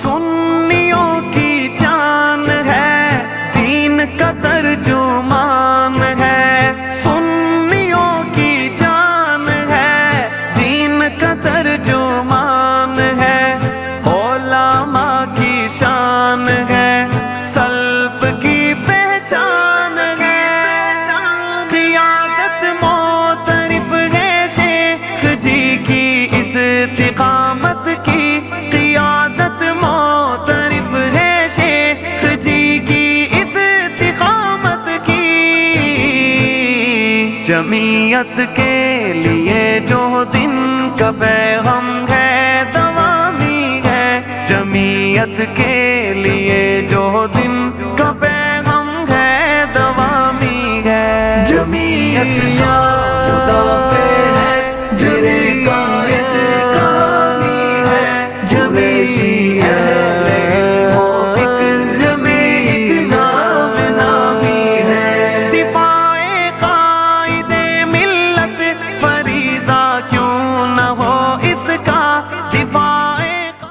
سنیوں کی جان ہے، دین کا ترجمان ہے، سنیوں کی جان ہے، دین کا ترجمان ہے، علماء کی شان ہے، سلف کی پہچان ہے، قیادت معترف ہے شیخ جی کی استقامت کی، قیادت معترف ہے شیخ جی کی استقامت کی، جمعیت کے لیے جو دن کا پیغام ہے دوامی ہے، جمعیت کے لیے جو دن کا پیغام ہے دوامی ہے، جمعیت یا مدافع